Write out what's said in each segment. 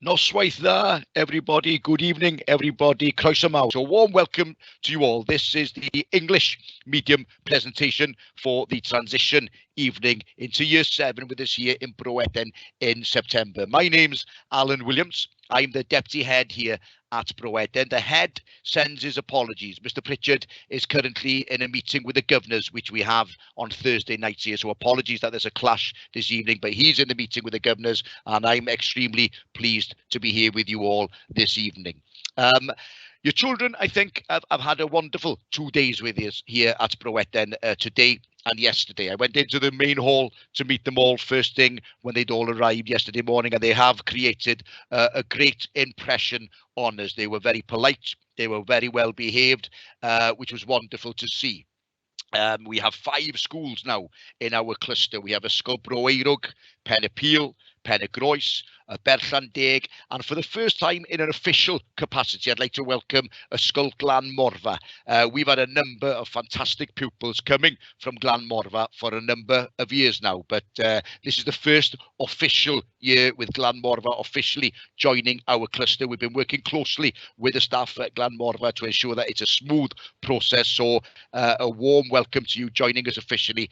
Noswaith dda, everybody. Good evening, everybody. Croeso mawr. So, warm welcome to you all. This is the English medium presentation for the transition evening into Year 7 with us here in Bro Edern in September. My name's Alan Williams. I'm the deputy head here at Bro Edern. The head sends his apologies. Mr. Pritchard is currently in a meeting with the governors, which we have on Thursday nights here. So apologies that there's a clash this evening, but he's in the meeting with the governors, and I'm extremely pleased to be here with you all this evening. Your children, I think, have had a wonderful 2 days with us here at Bro Edern today and yesterday. I went into the main hall to meet them all first thing when they'd all arrived yesterday morning, and they have created a great impression on us. They were very polite, they were very well behaved, which was wonderful to see. We have 5 schools now in our cluster. We have Ysgol Bro Edern, Pen-y-Peel, Pen-y-Groes, Berllandeg, and for the first time in an official capacity, I'd like to welcome Ysgol Glanmorfa. We've had a number of fantastic pupils coming from Glanmorfa for a number of years now, but this is the first official year with Glanmorfa officially joining our cluster. We've been working closely with the staff at Glanmorfa to ensure that it's a smooth process. So a warm welcome to you joining us officially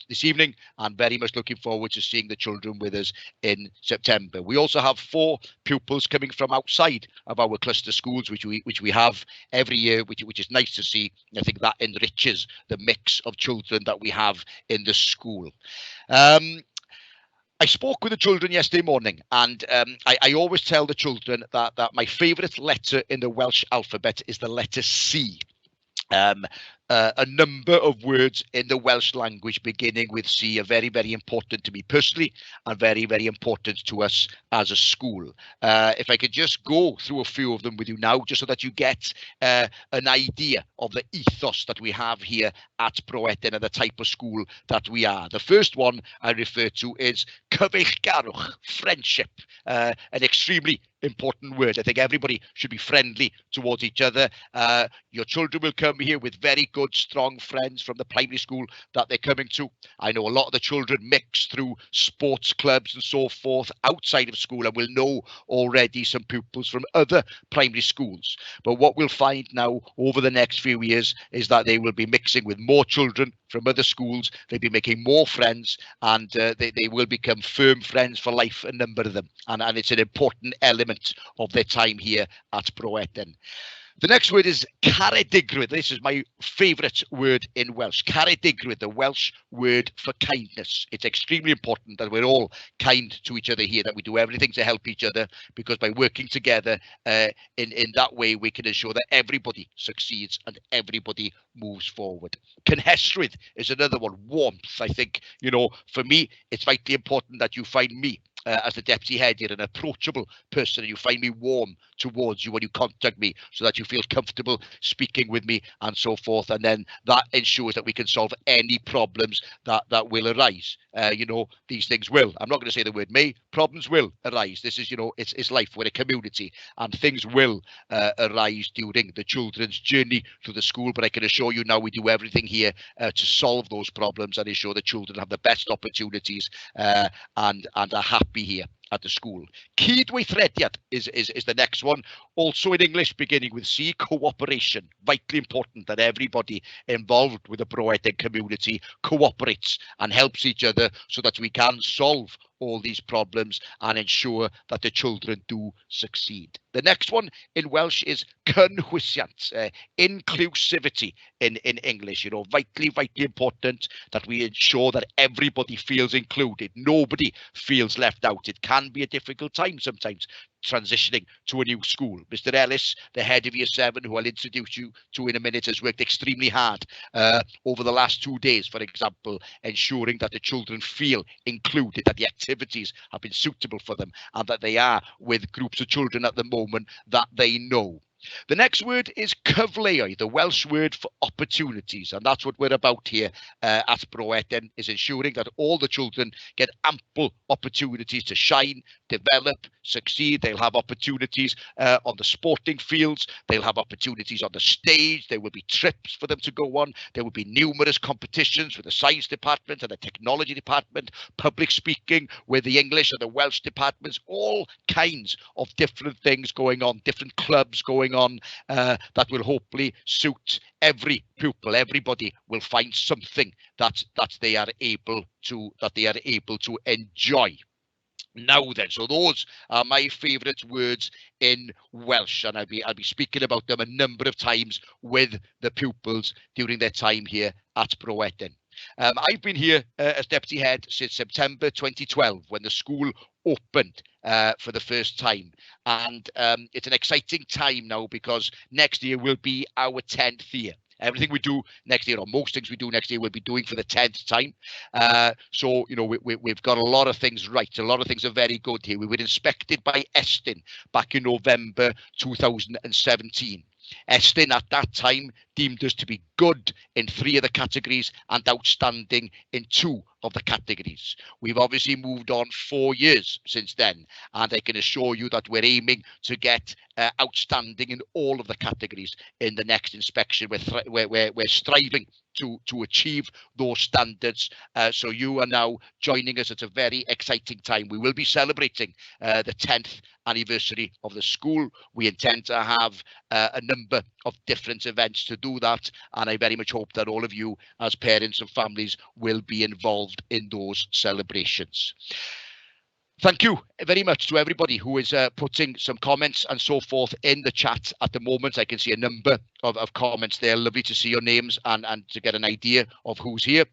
this evening, and very much looking forward to seeing the children with us in September. We also have 4 pupils coming from outside of our cluster schools, which we have every year, which is nice to see. I think that enriches the mix of children that we have in the school. I spoke with the children yesterday morning, and I always tell the children that my favourite letter in the Welsh alphabet is the letter C. A number of words in the Welsh language beginning with C are very, very important to me personally, and very, very important to us as a school. If I could just go through a few of them with you now, just so that you get an idea of the ethos that we have here at Bro Edern and the type of school that we are. The first one I refer to is cyfeillgarwch, friendship, an extremely important word. I think everybody should be friendly towards each other. Your children will come here with very good, strong friends from the primary school that they're coming to. I know a lot of the children mix through sports clubs and so forth outside of school, and we'll know already some pupils from other primary schools. But what we'll find now over the next few years is that they will be mixing with more children from other schools. They'll be making more friends, and they will become firm friends for life, a number of them. And it's an important element of their time here at Bro Edern. The next word is caredigrwydd. This is my favourite word in Welsh. Caredigrwydd, the Welsh word for kindness. It's extremely important that we're all kind to each other here, that we do everything to help each other, because by working together in that way, we can ensure that everybody succeeds and everybody moves forward. Cynhesrwydd is another one. Warmth. I think, you know, for me, it's vitally important that you find me as the deputy head here, an approachable person, and you find me warm towards you when you contact me, so that you feel comfortable speaking with me and so forth. And then that ensures that we can solve any problems that will arise. You know, these things will. I'm not going to say the word may. Problems will arise. This is, you know, it's life. We're a community, and things will arise during the children's journey through the school. But I can assure you now, we do everything here to solve those problems and ensure the children have the best opportunities and are happy here at the school. Cydweithredu is the next one, also in English, beginning with C. Cooperation. Vitally important that everybody involved with the Bro Edern community cooperates and helps each other, so that we can solve all these problems and ensure that the children do succeed. The next one in Welsh is cynhwysiant, inclusivity in English. You know, vitally important that we ensure that everybody feels included. Nobody feels left out. It can be a difficult time sometimes transitioning to a new school. Mr. Ellis, the head of Year 7, who I'll introduce you to in a minute, has worked extremely hard over the last 2 days, for example, ensuring that the children feel included, that the activities have been suitable for them, and that they are with groups of children at the moment that they know. The next word is cyfleoedd, the Welsh word for opportunities, and that's what we're about here at Bro Edern, is ensuring that all the children get ample opportunities to shine, develop, succeed. They'll have opportunities on the sporting fields. They'll have opportunities on the stage. There will be trips for them to go on. There will be numerous competitions with the science department and the technology department, public speaking with the English and the Welsh departments, all kinds of different things going on, different clubs going on that will hopefully suit every pupil. Everybody will find something that they are able to enjoy. Now then, so those are my favourite words in Welsh, and I'll be speaking about them a number of times with the pupils during their time here at Bro Edern. I've been here as deputy head since September 2012 when the school opened for the first time, and it's an exciting time now because next year will be our 10th year. Everything we do next year, or most things we do next year, we'll be doing for the 10th time. So, you know, we've got a lot of things right. A lot of things are very good here. We were inspected by Estyn back in November 2017. Estyn at that time deemed us to be good in 3 of the categories and outstanding in 2 of the categories. We've obviously moved on 4 years since then, and I can assure you that we're aiming to get outstanding in all of the categories in the next inspection. We're striving to achieve those standards. So you are now joining us at a very exciting time. We will be celebrating the 10th anniversary of the school. We intend to have a number of different events to do that, and I very much hope that all of you as parents and families will be involved in those celebrations. Thank you very much to everybody who is putting some comments and so forth in the chat at the moment. I can see a number of comments there. Lovely to see your names and to get an idea of who's here.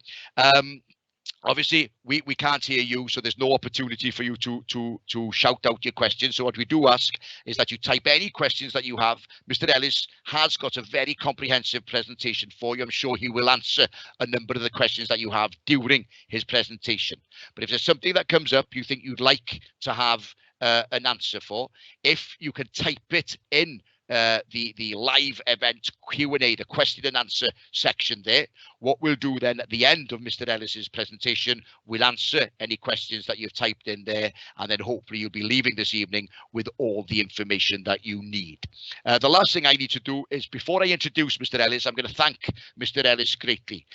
Obviously, we can't hear you, so there's no opportunity for you to shout out your questions. So what we do ask is that you type any questions that you have. Mr. Ellis has got a very comprehensive presentation for you. I'm sure he will answer a number of the questions that you have during his presentation. But if there's something that comes up you think you'd like to have an answer for, if you can type it in the live event Q&A, the question and answer section there. What we'll do then at the end of Mr. Ellis's presentation, we'll answer any questions that you've typed in there, and then hopefully you'll be leaving this evening with all the information that you need. The last thing I need to do is, before I introduce Mr. Ellis, I'm going to thank Mr. Ellis greatly.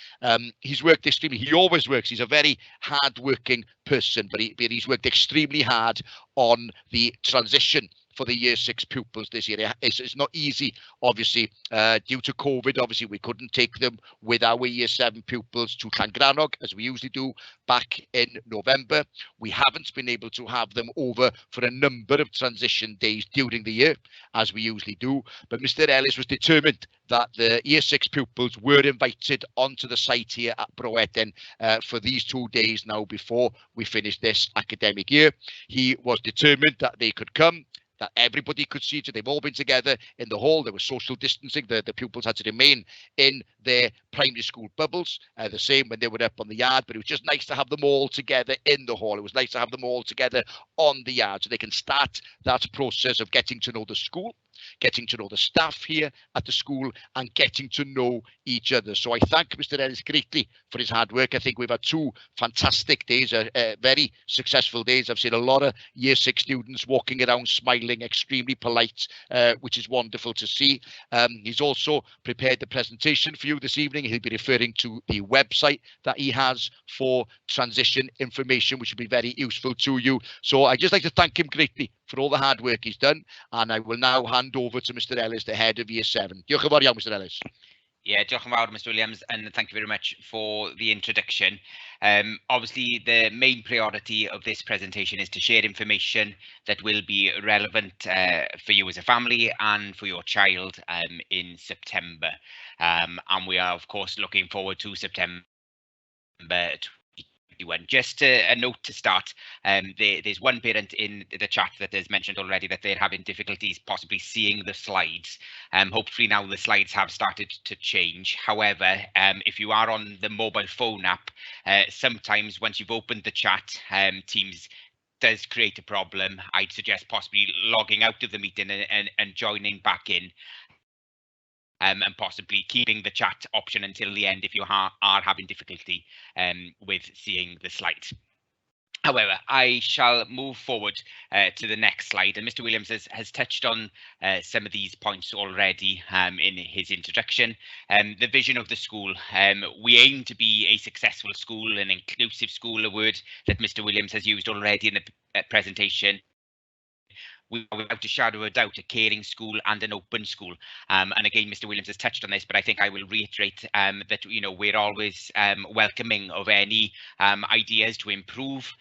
He's worked extremely, he always works, he's a very hard-working person, but he's worked extremely hard on the transition for the year 6 pupils this year. It's not easy, obviously, due to COVID. Obviously, we couldn't take them with our year 7 pupils to ANGHENION as we usually do back in November. We haven't been able to have them over for a number of transition days during the year as we usually do. But Mr. Ellis was determined that the year 6 pupils were invited onto the site here at Bro Edern for these 2 days now before we finish this academic year. He was determined that they could come, that everybody could see each other. They've all been together in the hall. There was social distancing. The pupils had to remain in their primary school bubbles, the same when they were up on the yard, but it was just nice to have them all together in the hall. It was nice to have them all together on the yard so they can start that process of getting to know the school, getting to know the staff here at the school, and getting to know each other. So I thank Mr. Ellis greatly for his hard work. I think we've had 2 fantastic days, very successful days. I've seen a lot of year 6 students walking around smiling, extremely polite, which is wonderful to see. He's also prepared the presentation for you this evening. He'll be referring to the website that he has for transition information, which will be very useful to you. So I'd just like to thank him greatly for all the hard work he's done, and I will now hand over to Mr. Ellis, the head of year 7. Diolch yn fawr iawn, Mr. Ellis. Yeah, diolch yn fawr, Mr. Williams, and thank you very much for the introduction. Obviously, the main priority of this presentation is to share information that will be relevant for you as a family and for your child in September. And we are, of course, looking forward to September 2021. Just a note to start, there's one parent in the chat that has mentioned already that they're having difficulties possibly seeing the slides. Hopefully now the slides have started to change. However, if you are on the mobile phone app, sometimes once you've opened the chat, Teams does create a problem. I'd suggest possibly logging out of the meeting and joining back in. And possibly keeping the chat option until the end if you are having difficulty with seeing the slides. However, I shall move forward to the next slide, and Mr. Williams has touched on some of these points already in his introduction. The vision of the school. We aim to be a successful school, an inclusive school, a word that Mr. Williams has used already in the presentation. We are, without a shadow of a doubt, a caring school and an open school. And again, Mr. Williams has touched on this, but I think I will reiterate that we're always welcoming of any ideas to improve,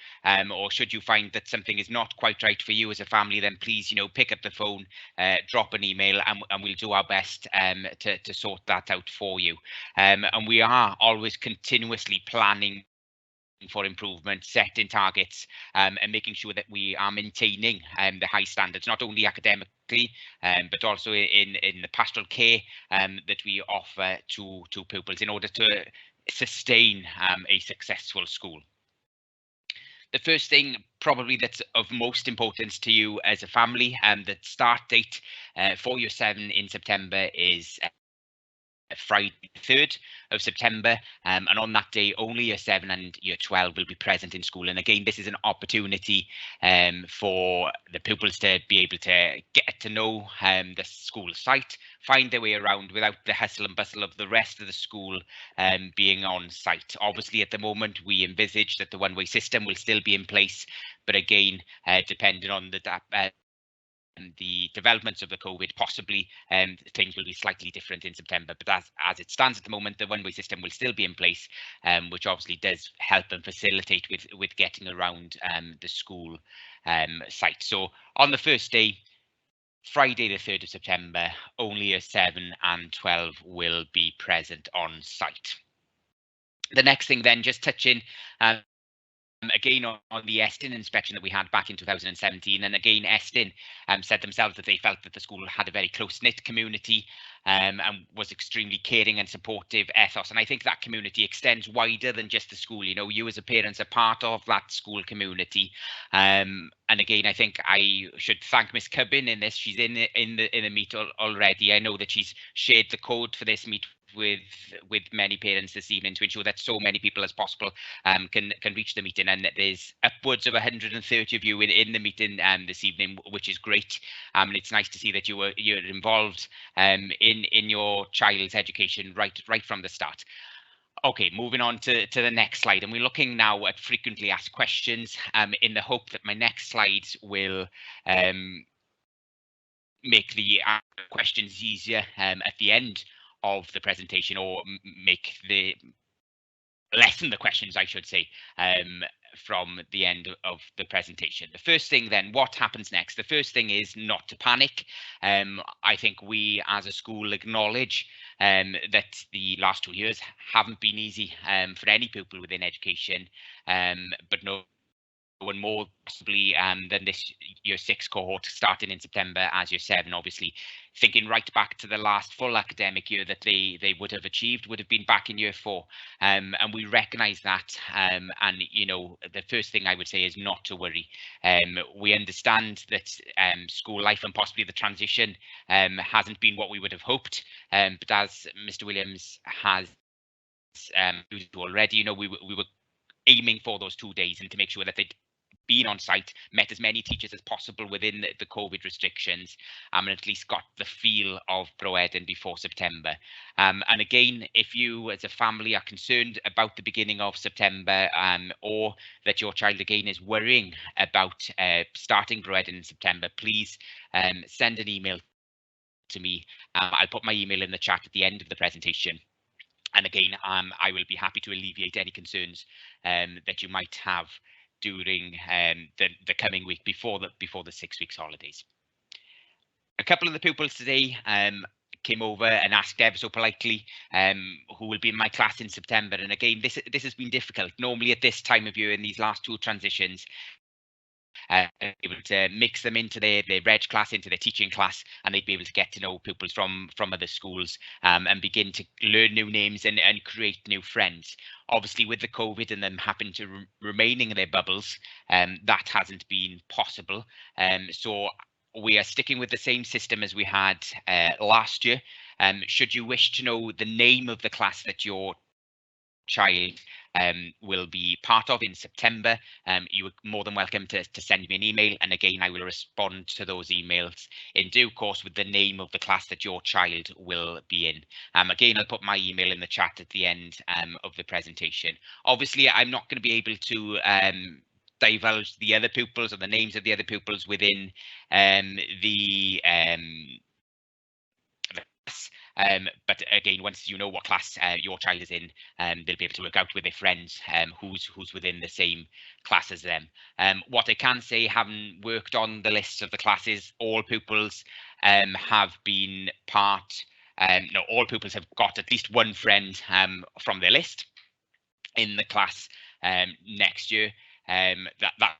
or should you find that something is not quite right for you as a family, then please pick up the phone, drop an email, and we'll do our best to sort that out for you. And we are always continuously planning for improvement, setting targets, and making sure that we are maintaining the high standards, not only academically, but also in the pastoral care that we offer to pupils in order to sustain a successful school. The first thing probably that's of most importance to you as a family, the start date for year 7 in September is Friday, 3rd of September, and on that day only year 7 and year 12 will be present in school. And again, this is an opportunity for the pupils to be able to get to know the school site, find their way around without the hustle and bustle of the rest of the school being on site. Obviously, at the moment, we envisage that the one-way system will still be in place, but again, depending on the developments of the COVID, possibly things will be slightly different in September. But as it stands at the moment, the one-way system will still be in place, which obviously does help and facilitate with getting around the school site. So on the first day, Friday the 3rd of September, only year 7 and 12 will be present on site. The next thing then, just touching again on the Estin inspection that we had back in 2017, and again Estin said themselves that they felt that the school had a very close-knit community and was extremely caring and supportive ethos, and I think that community extends wider than just the school. You as a parent are part of that school community, and again I think I should thank Miss Cubbin in this. She's in the meet already. I know that she's shared the code for this meet with many parents this evening to ensure that so many people as possible can reach the meeting, and there's upwards of 130 of you in the meeting this evening, which is great. And it's nice to see that you're involved in your child's education right from the start. Okay, moving on to the next slide, and we're looking now at frequently asked questions in the hope that my next slides will make the questions easier at the end of the presentation, or lessen the questions, I should say, from the end of the presentation. The first thing then, what happens next? The first thing is not to panic. I think we as a school acknowledge that the last 2 years haven't been easy for any pupil within education, but no one more possibly than this year 6 cohort starting in September as year 7, obviously thinking right back to the last full academic year that they would have achieved would have been back in year 4, and we recognize that, and the first thing I would say is not to worry. We understand that school life and possibly the transition hasn't been what we would have hoped, but as Mr. Williams has already, we were aiming for those 2 days and to make sure that they'd been on site, met as many teachers as possible within the COVID restrictions, and at least got the feel of Bro Edern before September. And again, if you as a family are concerned about the beginning of September, or that your child again is worrying about starting Bro Edern in September, please send an email to me. I'll put my email in the chat at the end of the presentation. And again, I will be happy to alleviate any concerns that you might have during the coming week before the 6 weeks holidays. A couple of the pupils today came over and asked ever so politely who will be in my class in September. And again, this has been difficult. Normally at this time of year in these last 2 transitions, able to mix them into their reg class, into their teaching class, and they'd be able to get to know pupils from other schools and begin to learn new names and create new friends. Obviously, with the COVID and them having to remaining in their bubbles, that hasn't been possible. So we are sticking with the same system as we had last year. Should you wish to know the name of the class that your child will be part of in September, you are more than welcome to send me an email, and again I will respond to those emails in due course with the name of the class that your child will be in. Again, I'll put my email in the chat at the end of the presentation. Obviously, I'm not going to be able to divulge the other pupils or the names of the other pupils within the class. But again, once you know what class your child is in, they'll be able to work out with their friends who's within the same class as them. What I can say, having worked on the lists of the classes, all pupils have been part. No, all pupils have got at least one friend from their list in the class next year. That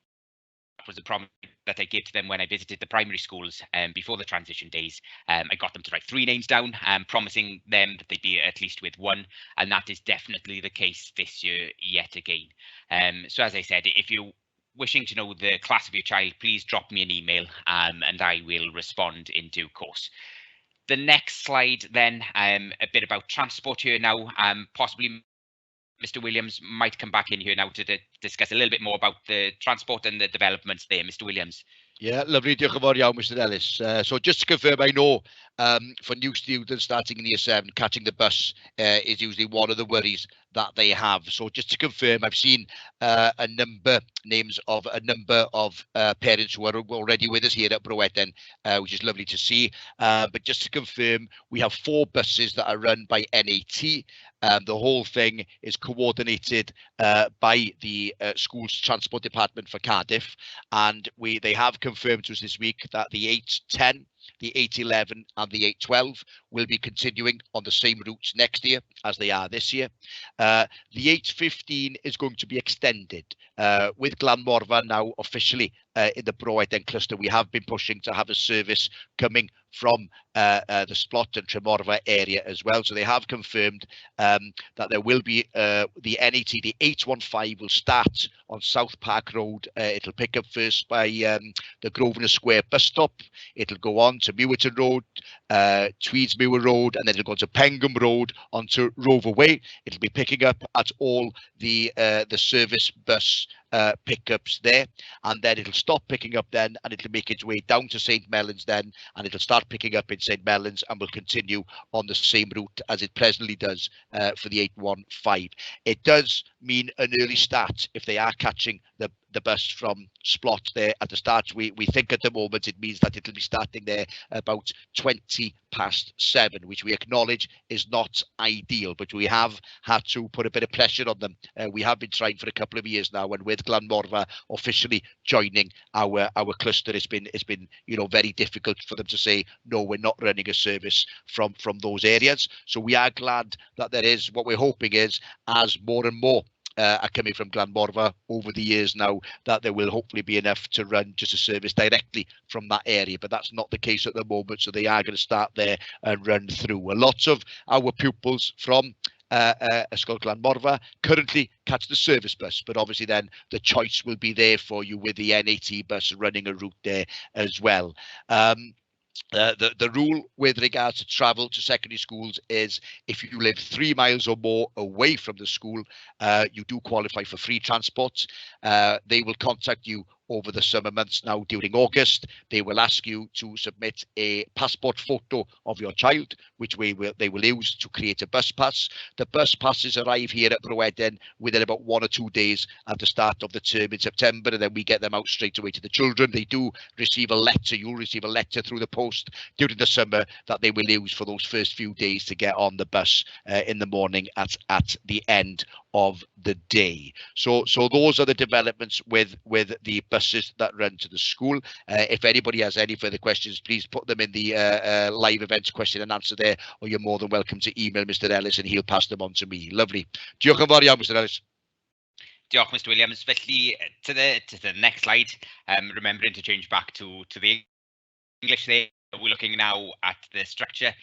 was a promise that I gave to them when I visited the primary schools before the transition days. I got them to write 3 names down, promising them that they'd be at least with one, and that is definitely the case this year yet again. So as I said, if you're wishing to know the class of your child, please drop me an email and I will respond in due course. The next slide then, a bit about transport here now, possibly Mr. Williams might come back in here now to discuss a little bit more about the transport and the developments there. Mr. Williams. Yeah, lovely. Diolch yn fawr iawn, Mr. Ellis. So just to confirm, I know for new students starting in year 7, catching the bus is usually one of the worries that they have. So just to confirm, I've seen names of a number of parents who are already with us here at Bro Edern, which is lovely to see. But just to confirm, we have 4 buses that are run by NAT. The whole thing is coordinated by the school's transport department for Cardiff, and they have confirmed to us this week that the 810, the 811 and the 812 will be continuing on the same routes next year as they are this year. The 815 is going to be extended with Glanmorfa now officially in the Bro Edern cluster. We have been pushing to have a service coming from the Splot and Tremorfa area as well. So they have confirmed that there will be the NAT, the 815 will start on South Park Road. It'll pick up first by the Grosvenor Square bus stop. It'll go on to Mewerton Road, Tweedsmuir Road, and then it'll go to Pengham Road onto Rover Way. It'll be picking up at all the service bus pickups there, and then it'll stop picking up then, and it'll make its way down to St Mellons then, and it'll start picking up in St Mellons and will continue on the same route as it presently does for the 815. It does mean an early start if they are catching the bus from Splot there at the start. We think at the moment it means that it'll be starting there about 7:20, which we acknowledge is not ideal, but we have had to put a bit of pressure on them. We have been trying for a couple of years now, and with Glanmorfa officially joining our cluster, it's been very difficult for them to say no, we're not running a service from those areas. So we are glad that there is, what we're hoping is, as more and more are coming from Glanmorfa over the years now, that there will hopefully be enough to run just a service directly from that area, but that's not the case at the moment. So they are going to start there and run through. A lot of our pupils from Ysgol Glanmorfa currently catch the service bus, but obviously then the choice will be there for you with the NAT bus running a route there as well. The rule with regards to travel to secondary schools is if you live 3 miles or more away from the school, you do qualify for free transport. They will contact you over the summer months now during August. They will ask you to submit a passport photo of your child, which they will use to create a bus pass. The bus passes arrive here at Bro Edern within about 1 or 2 days at the start of the term in September, and then we get them out straight away to the children. They do receive a letter. You'll receive a letter through the post during the summer that they will use for those first few days to get on the bus in the morning at the end of the day. So those are the developments with the buses that run to the school. If anybody has any further questions, please put them in the live events question and answer there, or you're more than welcome to email Mr. Ellis and he'll pass them on to me. Lovely. Diolch yn fawr iawn, Mr. Ellis. Diolch, Mr. Williams. Felly to the next slide, remembering to change back to the English there. We're looking now at the structure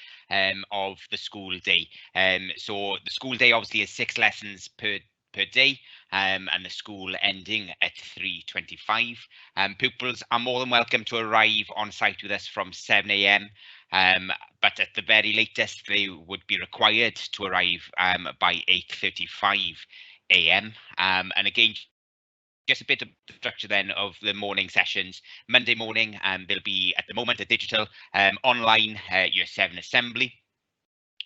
of the school day. So the school day obviously is 6 lessons per day, and the school ending at 3:25. Pupils are more than welcome to arrive on site with us from 7 AM. But at the very latest, they would be required to arrive by 8:35 a.m. And again, just a bit of structure then of the morning sessions. Monday morning, there'll be at the moment a digital online Year 7 assembly.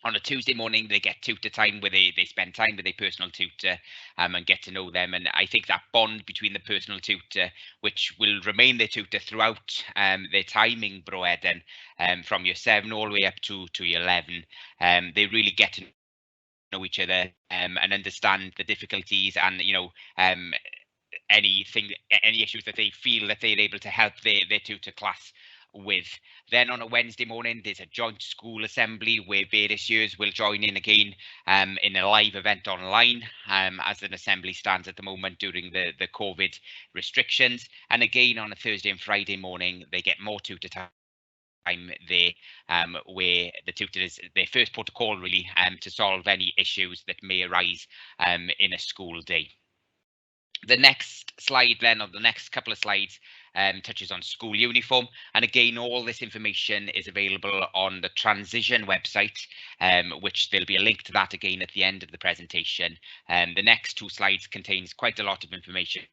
On a Tuesday morning, they get tutor time where they spend time with a personal tutor and get to know them. And I think that bond between the personal tutor, which will remain their tutor throughout their timing, Bro Edern, from Year 7 all the way up to Year 11, they really get to know each other and understand the difficulties and, any issues that they feel that they're able to help their tutor class with. Then on a Wednesday morning, there's a joint school assembly where various years will join in again in a live event online, as an assembly stands at the moment during the COVID restrictions. And again, on a Thursday and Friday morning, they get more tutor time there, where the tutor is their first protocol really to solve any issues that may arise in a school day. The next slide then, or the next couple of slides, touches on school uniform. And again, all this information is available on the transition website, which there'll be a link to that again at the end of the presentation. The next two slides contains quite a lot of information.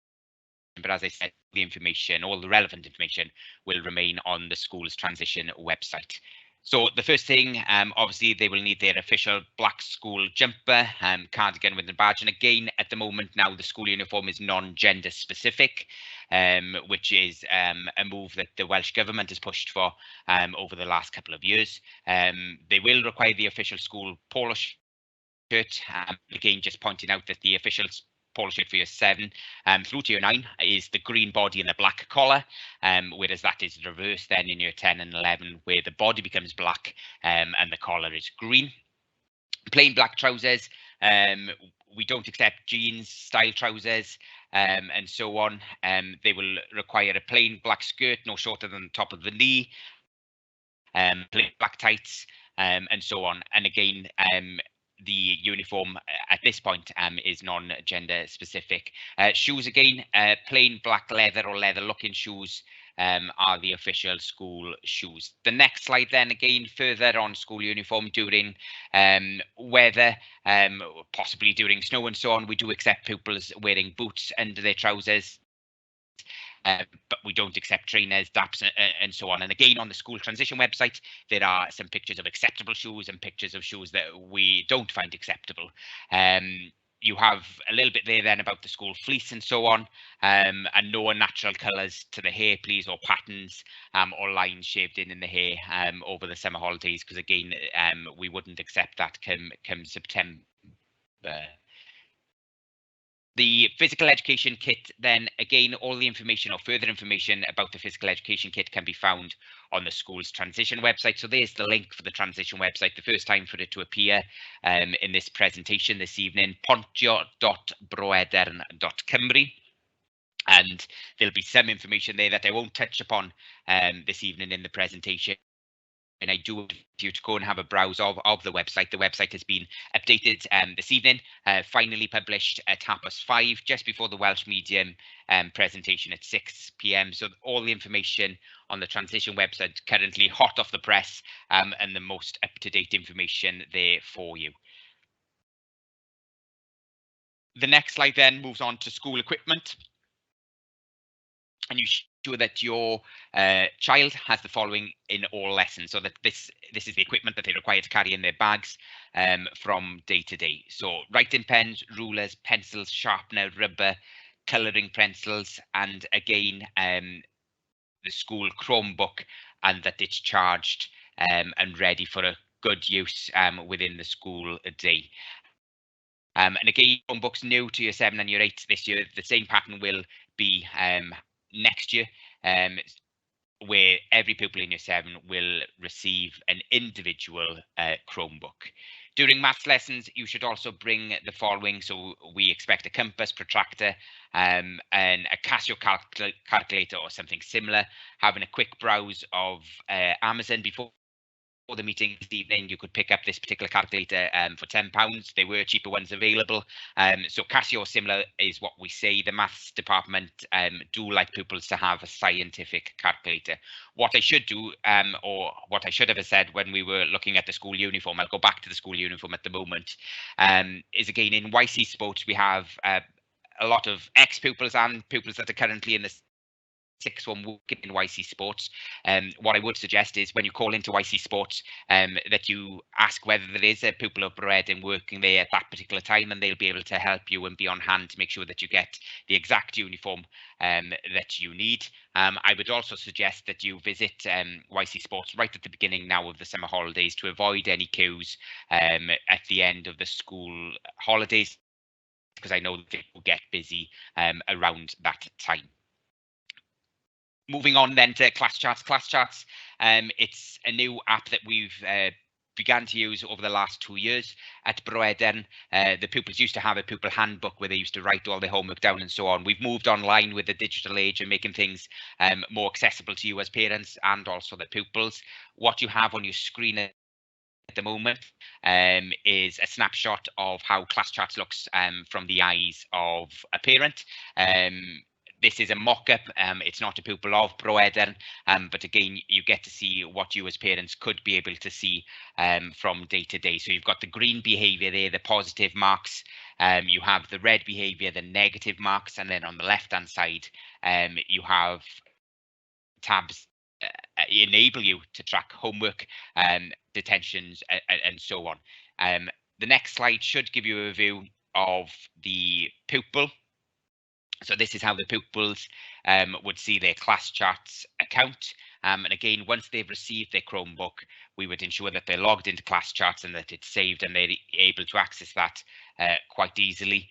But as I said, the information, all the relevant information, will remain on the school's transition website. So the first thing, obviously, they will need their official black school jumper, cardigan with a badge. And again, at the moment now, the school uniform is non-gender specific, which is a move that the Welsh Government has pushed for over the last couple of years. They will require the official school polo shirt. Again, just pointing out that the official polo shirt for Year 7 through to Year 9 is the green body and the black collar, whereas that is reversed then in Year 10 and 11, where the body becomes black and the collar is green. Plain black trousers, we don't accept jeans style trousers and so on. They will require a plain black skirt no shorter than the top of the knee, plain black tights, and so on. And again, the uniform at this point is non-gender specific. Shoes again, plain black leather or leather looking shoes are the official school shoes. The next slide then, again, further on school uniform during weather, possibly during snow and so on, we do accept pupils wearing boots under their trousers. But we don't accept trainers, daps, and so on. And again, on the school transition website, there are some pictures of acceptable shoes and pictures of shoes that we don't find acceptable. You have a little bit there then about the school fleece and so on, and no unnatural colours to the hair, please, or patterns or lines shaved in the hair over the summer holidays, because again, we wouldn't accept that come September. The physical education kit, then again, all the information or further information about the physical education kit can be found on the school's transition website. So there's the link for the transition website, the first time for it to appear in this presentation this evening, pontio.broedern.cymru. And there'll be some information there that I won't touch upon this evening in the presentation. And I do want you to go and have a browse of the website. The website has been updated this evening, finally published at 5:30, just before the Welsh Medium presentation at 6 p.m. So all the information on the transition website currently hot off the press, and the most up-to-date information there for you. The next slide then moves on to school equipment. And you ensure that your child has the following in all lessons, so that this is the equipment that they require to carry in their bags from day to day. So writing pens, rulers, pencils, sharpener, rubber, colouring pencils, and again, the school Chromebook, and that it's charged and ready for a good use within the school day. And again, Chromebooks new to Year 7 and Year 8 this year. The same pattern will be next year, where every pupil in Year 7 will receive an individual Chromebook. During maths lessons, you should also bring the following. So we expect a compass, protractor, and a Casio calculator or something similar. Having a quick browse of Amazon before the meeting this evening, you could pick up this particular calculator for £10. There were cheaper ones available. So Casio similar is what we say. The maths department do like pupils to have a scientific calculator. What I should do, or what I should have said when we were looking at the school uniform, I'll go back to the school uniform at the moment, is again in YC Sports, we have a lot of ex-pupils and pupils that are currently in the sixth form working in YC Sports. What I would suggest is when you call into YC Sports, that you ask whether there is a pupil of Bro Edern working there at that particular time, and they'll be able to help you and be on hand to make sure that you get the exact uniform that you need. I would also suggest that you visit YC Sports right at the beginning now of the summer holidays to avoid any queues at the end of the school holidays, because I know that it will get busy around that time. Moving on then to ClassCharts. ClassCharts, it's a new app that we've began to use over the last 2 years at Bro Edern. The pupils used to have a pupil handbook where they used to write all their homework down and so on. We've moved online with the digital age and making things more accessible to you as parents and also the pupils. What you have on your screen at the moment is a snapshot of how ClassCharts looks from the eyes of a parent. This is a mock-up. It's not a pupil of Bro Edern, but again, you get to see what you as parents could be able to see from day to day. So you've got the green behaviour there, the positive marks. You have the red behaviour, the negative marks, and then on the left-hand side, you have tabs enable you to track homework, detentions, and so on. The next slide should give you a view of the pupil. So this is how the pupils would see their ClassCharts account. And again, once they've received their Chromebook, we would ensure that they're logged into ClassCharts and that it's saved and they're able to access that quite easily.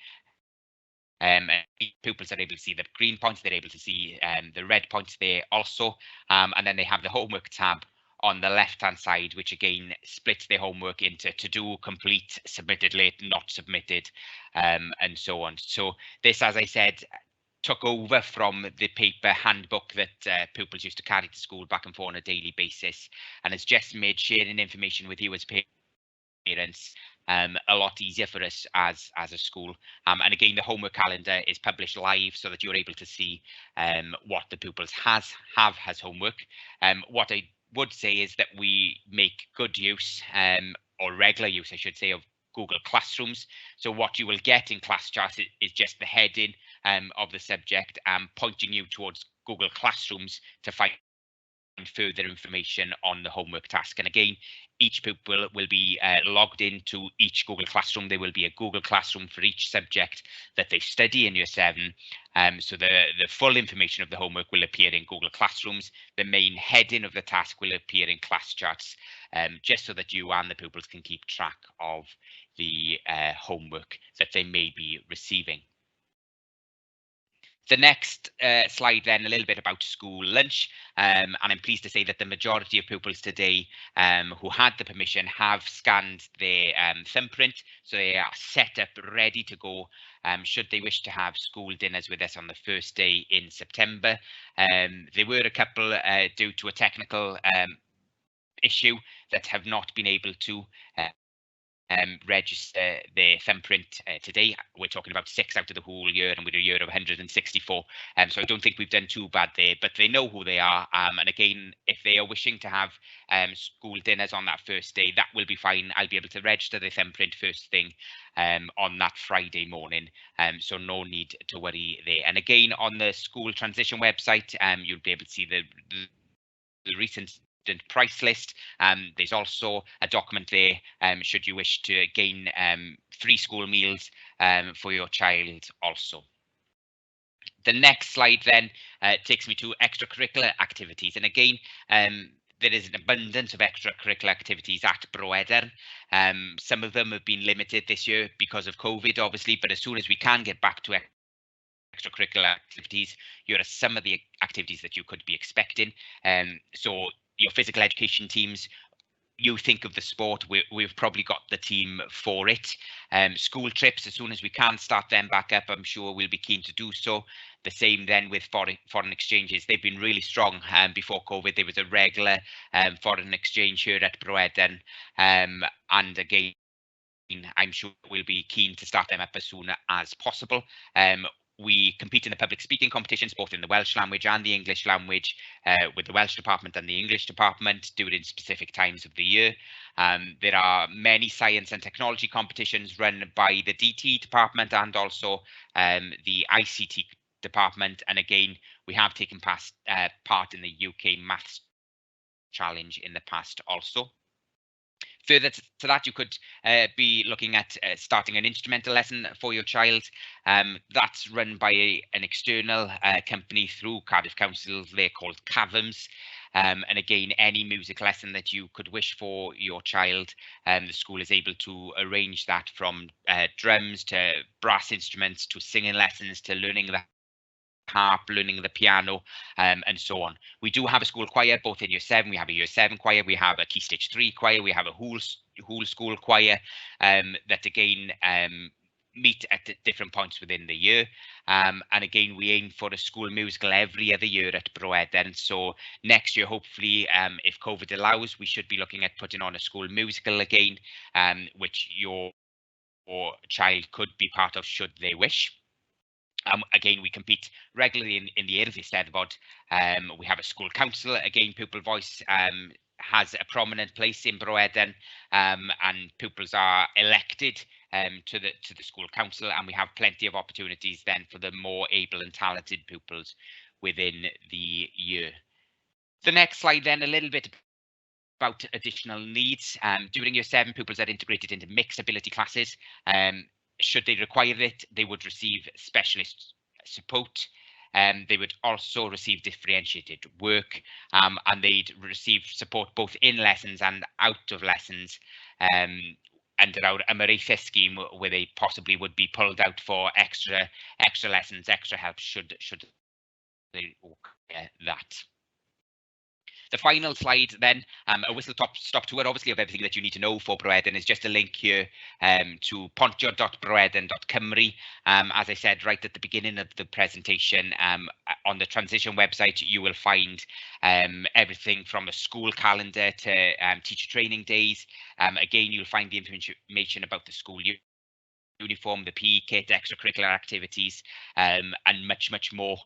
Pupils are able to see the green points, they're able to see the red points there also. And then they have the homework tab on the left-hand side, which again splits their homework into to do, complete, submitted late, not submitted, and so on. So this, as I said, took over from the paper handbook that pupils used to carry to school back and forth on a daily basis, and it's just made sharing information with you as parents a lot easier for us as a school. And again, the homework calendar is published live so that you're able to see what the pupils have as homework. What I would say is that we make good use, or regular use, I should say, of Google Classrooms. So what you will get in ClassCharts is just the heading of the subject, pointing you towards Google Classrooms to find further information on the homework task. And again, each pupil will be logged into each Google Classroom. There will be a Google Classroom for each subject that they study in Year 7. So the full information of the homework will appear in Google Classrooms. The main heading of the task will appear in ClassCharts, just so that you and the pupils can keep track of the homework that they may be receiving. The next slide then, a little bit about school lunch, and I'm pleased to say that the majority of pupils today who had the permission have scanned their thumbprint, so they are set up ready to go should they wish to have school dinners with us on the first day in September. There were a couple due to a technical issue that have not been able to register their thumbprint today. We're talking about 6 out of the whole year, and we're a year of 164. So I don't think we've done too bad there, but they know who they are. And again, if they are wishing to have school dinners on that first day, that will be fine. I'll be able to register their thumbprint first thing on that Friday morning. So no need to worry there. And again, on the school transition website, you'll be able to see the recent price list. There's also a document there should you wish to gain free school meals for your child also. The next slide then takes me to extracurricular activities, and again there is an abundance of extracurricular activities at Bro Edern. Some of them have been limited this year because of COVID, obviously, but as soon as we can get back to extracurricular activities, here are some of the activities that you could be expecting. So your physical education teams, you think of the sport, we've probably got the team for it. School trips, as soon as we can start them back up, I'm sure we'll be keen to do so. The same then with foreign exchanges. They've been really strong. Before COVID, there was a regular foreign exchange here at Bro Edern, and again, I'm sure we'll be keen to start them up as soon as possible. We compete in the public speaking competitions, both in the Welsh language and the English language, with the Welsh department and the English department, during specific times of the year. There are many science and technology competitions run by the DT department and also the ICT department. And again, we have taken part in the UK Maths Challenge in the past also. Further to that, you could be looking at starting an instrumental lesson for your child. That's run by an external company through Cardiff Council. They're called CAVMS. And again, any music lesson that you could wish for your child, the school is able to arrange that, from drums to brass instruments to singing lessons to learning the harp, learning the piano, and so on. We do have a school choir, both in year 7. We have a year 7 choir, we have a Key Stage 3 choir, we have a whole school choir that again meet at different points within the year. And again, we aim for a school musical every other year at Bro Edern. So next year, hopefully, if COVID allows, we should be looking at putting on a school musical again, which your child could be part of should they wish. Again, we compete regularly in the Eisteddfod. We have a school council. Again, pupil voice has a prominent place in Bro Edern, and pupils are elected to the school council, and we have plenty of opportunities then for the more able and talented pupils within the year. The next slide then, a little bit about additional needs. During year 7, pupils are integrated into mixed ability classes. Should they require it, they would receive specialist support. They would also receive differentiated work, and they'd receive support both in lessons and out of lessons under our Ymyrraethe scheme, where they possibly would be pulled out for extra lessons, extra help should they require that. The final slide then, a whistle-stop tour, obviously, of everything that you need to know for Bro Edern, is just a link here to pontio.broedern.cymru. As I said right at the beginning of the presentation, on the transition website, you will find everything from a school calendar to teacher training days. Again, you'll find the information about the school uniform, the PE kit, extracurricular activities, and much more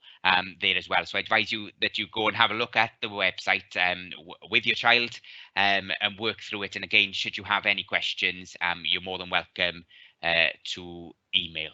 there as well. So I advise you that you go and have a look at the website with your child and work through it. And again, should you have any questions, you're more than welcome to email.